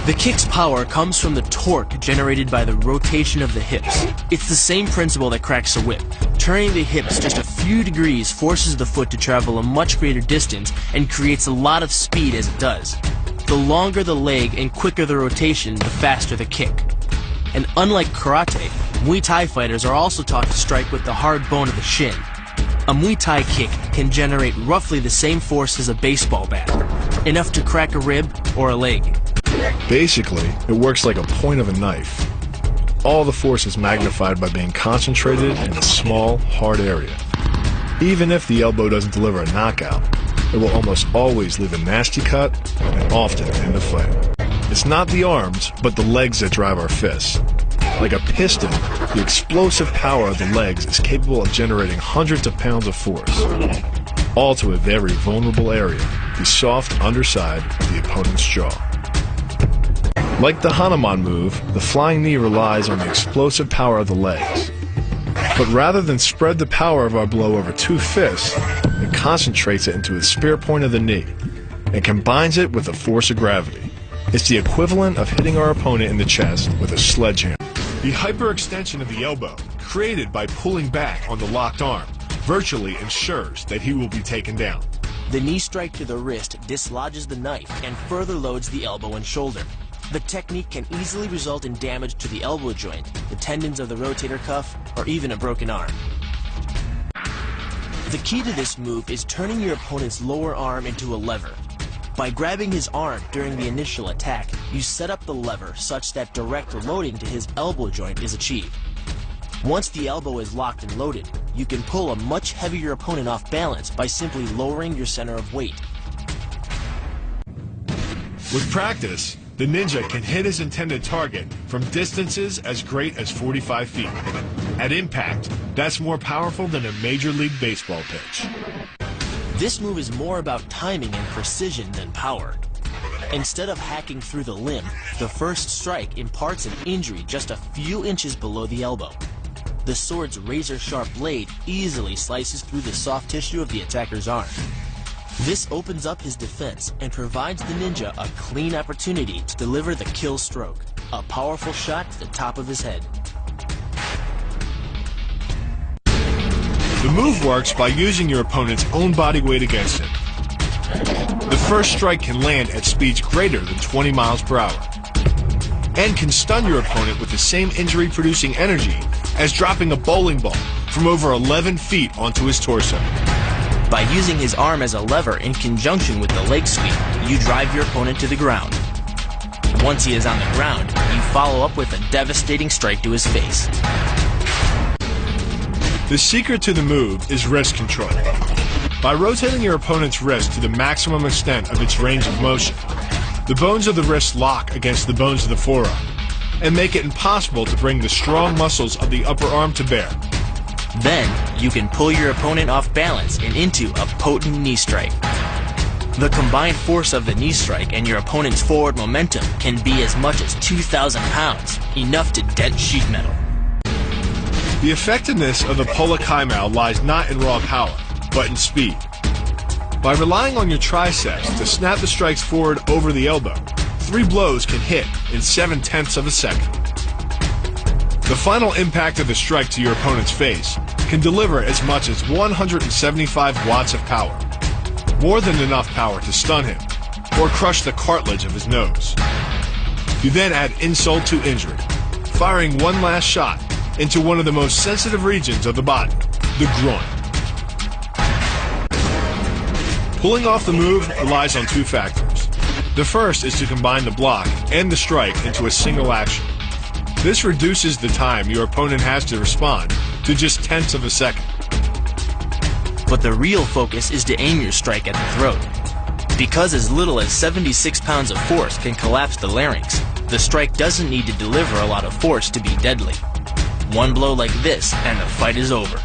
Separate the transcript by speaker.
Speaker 1: The kick's power comes from the torque generated by the rotation of the hips. It's the same principle that cracks a whip. Turning the hips just a few degrees forces the foot to travel a much greater distance and creates a lot of speed as it does. The longer the leg and quicker the rotation, the faster the kick. And unlike karate, Muay Thai fighters are also taught to strike with the hard bone of the shin. A Muay Thai kick can generate roughly the same force as a baseball bat, enough to crack a rib or a leg.
Speaker 2: Basically, it works like a point of a knife. All the force is magnified by being concentrated in a small, hard area. Even if the elbow doesn't deliver a knockout, it will almost always leave a nasty cut and often end the fight. It's not the arms, but the legs that drive our fists. Like a piston, the explosive power of the legs is capable of generating hundreds of pounds of force, all to a very vulnerable area, the soft underside of the opponent's jaw. Like the Hanuman move, the flying knee relies on the explosive power of the legs. But rather than spread the power of our blow over two fists, it concentrates it into the spear point of the knee and combines it with the force of gravity. It's the equivalent of hitting our opponent in the chest with a sledgehammer. The hyperextension of the elbow, created by pulling back on the locked arm, virtually ensures that he will be taken down.
Speaker 1: The knee strike to the wrist dislodges the knife and further loads the elbow and shoulder. The technique can easily result in damage to the elbow joint, the tendons of the rotator cuff, or even a broken arm. The key to this move is turning your opponent's lower arm into a lever. By grabbing his arm during the initial attack, you set up the lever such that direct loading to his elbow joint is achieved. Once the elbow is locked and loaded, you can pull a much heavier opponent off balance by simply lowering your center of weight.
Speaker 2: With practice, the ninja can hit his intended target from distances as great as 45 feet. At impact, that's more powerful than a Major League Baseball pitch.
Speaker 1: This move is more about timing and precision than power. Instead of hacking through the limb, the first strike imparts an injury just a few inches below the elbow. The sword's razor-sharp blade easily slices through the soft tissue of the attacker's arm. This opens up his defense and provides the ninja a clean opportunity to deliver the kill stroke, a powerful shot to the top of his head.
Speaker 2: The move works by using your opponent's own body weight against him. The first strike can land at speeds greater than 20 miles per hour and can stun your opponent with the same injury-producing energy as dropping a bowling ball from over 11 feet onto his torso.
Speaker 1: By using his arm as a lever in conjunction with the leg sweep, you drive your opponent to the ground. Once he is on the ground, you follow up with a devastating strike to his face.
Speaker 2: The secret to the move is wrist control. By rotating your opponent's wrist to the maximum extent of its range of motion, the bones of the wrist lock against the bones of the forearm and make it impossible to bring the strong muscles of the upper arm to bear.
Speaker 1: Then, you can pull your opponent off balance and into a potent knee strike. The combined force of the knee strike and your opponent's forward momentum can be as much as 2,000 pounds, enough to dent sheet metal.
Speaker 2: The effectiveness of the Polakaimau lies not in raw power, but in speed. By relying on your triceps to snap the strikes forward over the elbow, 3 blows can hit in 7/10 of a second. The final impact of the strike to your opponent's face can deliver as much as 175 watts of power, more than enough power to stun him or crush the cartilage of his nose. You then add insult to injury, firing one last shot into one of the most sensitive regions of the body, the groin. Pulling off the move relies on 2 factors. The first is to combine the block and the strike into a single action. This reduces the time your opponent has to respond to just 10ths of a second.
Speaker 1: But the real focus is to aim your strike at the throat. Because as little as 76 pounds of force can collapse the larynx, the strike doesn't need to deliver a lot of force to be deadly. One blow like this and the fight is over.